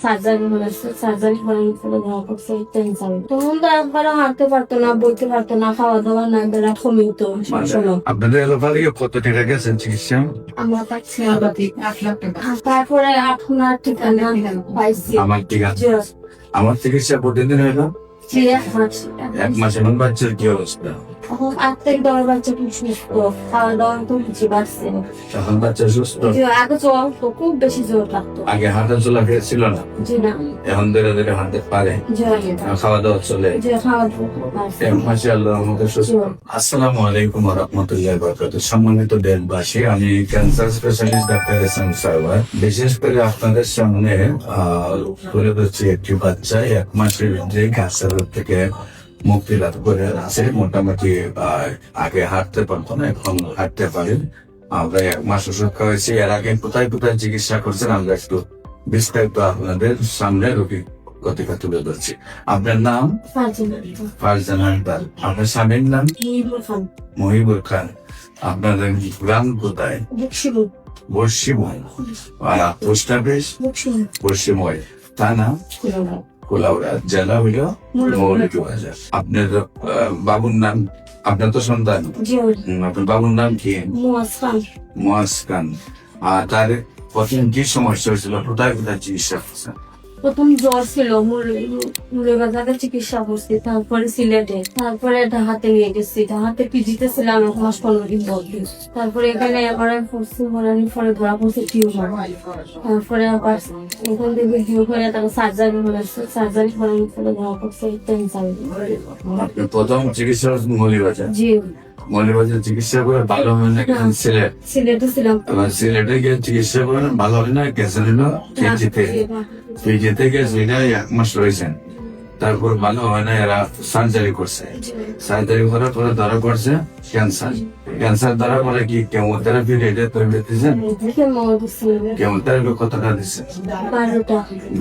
Surgery হয়েছে, surgery করার ফলে ধরা পড়ছে ক্যান্সার। তখন তো একবারও হাঁটতে পারতো না, বইতে পারতো না, খাওয়া দাওয়া না, বেলা কমিত সবসময়। আপনাদের এলাকায় কত টাকা গেছেন চিকিৎসা? আমরা পাচ্ছি 8 লাখ টাকা। তারপরে এখন আর ঠিকানা পাইছি। আমার ঠিক আছে, আমার চিকিৎসা প্রতিদিন হইলো জি, 1 মাস। 1 মাস। এখন বাচ্চার কি অবস্থা? এখন 8 থেকে 10 বাচ্চা খুব সুস্থ, খাওয়া দাওয়া তো বুঝি পারছে। এখন বাচ্চা সুস্থ? আগে জ্বর তো খুব বেশি জ্বর লাগতো। আগে হাঁটা চলা ছিল না, জি না, এখন ধীরে ধীরে হাঁটতে পারে, খাওয়া দাওয়া চলে। খাওয়া দাওয়া 1 মাসে আল্লাহর রহমতে সুস্থ। আসসালামু আলাইকুম ওয়া রাহমাতুল্লাহি ওয়া বারাকাতুহু। সম্মানিত দেশবাসী, আমি ক্যান্সার স্পেশালিস্ট ডাক্তার এহসান সারওয়ার। বিশেষ করে আপনাদের সামনে তুলে ধরছি একটি বাচ্চা 1 মাসের যে ক্যান্সার থেকে মুক্তি লাভ করে আছে। মোটামুটি আগে হাঁটতে পারতো না, এখন হাঁটতে পারেন। আমরা 1 মাস ওষুধ খাওয়াইছি। এর আগে কোথায় কোথায় চিকিৎসা করছেন আমরা একটু বিস্তারিত আপনাদের সামনে রোগী কথা তুলে ধরছি। আপনার নাম? ফারজানা আক্তার। আপনার স্বামীর নাম? মহিবুল খান। আপনাদের গ্রাম কোথায়? বর্ষিময়। পোস্ট অফিস বর্ষিময়, থানা কোলাউড়া, জেলা হইল মৌলভীবাজার। আপনার বাবুর নাম? আপনার তো সন্তান, আপনার বাবুর নাম কি? মুয়াজ খান। আর তার প্রথম কি সমস্যা হয়েছিল, কোথায় কোথায় চিকিৎসা করছেন? প্রথম জ্বর ছিল, মুরলিবাজারে চিকিৎসা করছি, তারপরে সিলেটে, তারপরে ঢাকাতে নিয়ে গেছি। ঢাকাতে পিজিতে ছিলাম 1 মাস 15 দিন ভর্তি। তারপরে এখানে এবারে করছি, মরানির পরে ধরা পড়ছে টিউমার। তারপরে আবার এখান থেকে ভিউ করে তারপর সার্জারি হয়েছে, সার্জারি করার ফলে ধরা পড়ছে ক্যান্সার। আপনি প্রথম চিকিৎসা মৌলভীবাজার? জি। মৌলভীবাজার চিকিৎসা করে ভালো হয় না, সিলেটে ছিলাম। সিলেটে গিয়ে চিকিৎসা করেন, ভালো হয় না, গেছেন হলো পিজিতে গেছে, 1 মাস রয়েছেন। তারপর ভালো হয় না, এরা সার্জারি করছে। সার্জারি করার পরে ধরা পড়ছে ক্যান্সার। ক্যান্সার ধরা পরে কি কেমোথেরাপি রেটে তৈরি দিচ্ছেন? কেমোথেরাপি কতটা দিচ্ছে?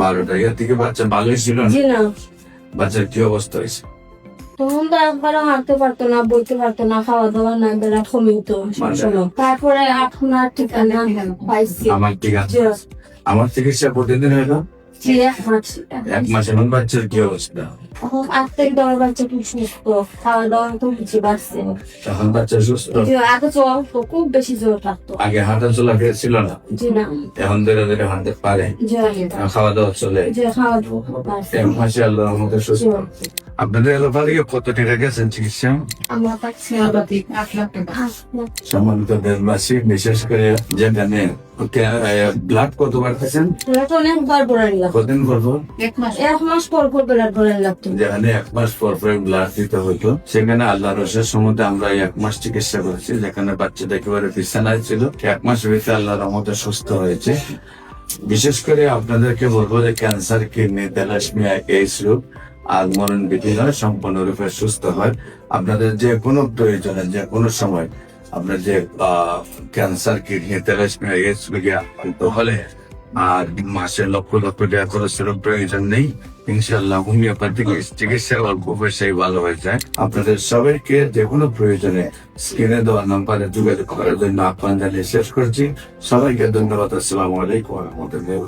12টা। এর থেকে বাচ্চা ভালোই ছিল না? বাচ্চার কি অবস্থা হয়েছে? তখন তো একবারও হাঁটতে পারতো না, বইতে পারতো না, খাওয়া দাওয়া না, বেলা কমিত সবসময়। তারপরে এখন আর ঠিকানা পাইছি। আমার ঠিক আছে, আমার চিকিৎসা প্রতিদিন হইলো 1 মাস। এখন বাচ্চার কি অবস্থা? এখন 8 থেকে 10 বাচ্চা খুব সুস্থ, খাওয়া দাওয়া তো বুঝি পারছে। এখন বাচ্চা সুস্থ? আগে জ্বর তো খুব বেশি জ্বর লাগতো। আগে হাঁটা চলা ছিল না, জি না, এখন ধীরে ধীরে হাঁটতে পারে, খাওয়া দাওয়া চলে। 1 মাসে আল্লাহর রহমতে সুস্থ। আপনাদের এলাকায় কত টাকা গেছেন চিকিৎসা? আমরা পাচ্ছি 8 লাখ টাকা। সম্মানিত দেশবাসী, বিশেষ করে যেখানে ব্লাড কতবার খাচ্ছেন? অনেকবার ভরে নিলাম। কতদিন করবো? 1 মাস পর পর ব্লাড ভরে লাগতো। যেখানে 1 মাস পর পর ব্লাড দিতে হইতো, সেখানে আল্লাহর রসের সম্বন্ধে আমরা 1 মাস চিকিৎসা করেছি। যেখানে বাচ্চাটা একেবারে বিছানায় ছিল, 1 মাস ভিতরে আল্লাহর রহমতে সুস্থ হয়েছে। বিশেষ করে আপনাদেরকে বলবো যে ক্যান্সার, কিডনি, থ্যালাসেমিয়া, এইডস রোগ আর মরণ বিধি নয়, সম্পূর্ণরূপে সুস্থ হয়। আপনাদের যে কোনো প্রয়োজনে, যে কোনো সময় আপনার যে ক্যান্সার, কিডনি, থ্যালাসেমিয়া, এইডস রোগে আক্রান্ত হলে আর মাসে লক্ষ লক্ষ টাকা খরচের প্রয়োজন নেই। ইনশাআল্লাহ হোমিওপ্যাথিক চিকিৎসা অল্প পয়সায় ভালো হয়ে যায়। আপনাদের সবাইকে যে কোনো প্রয়োজনে স্ক্রিনে দেওয়া নাম্বারে যোগাযোগ করার জন্য আহ্বান জানিয়ে শেষ করছি। সবাইকে ধন্যবাদ। আসসালামু আলাইকুম ওয়া রাহমাতুল্লাহি।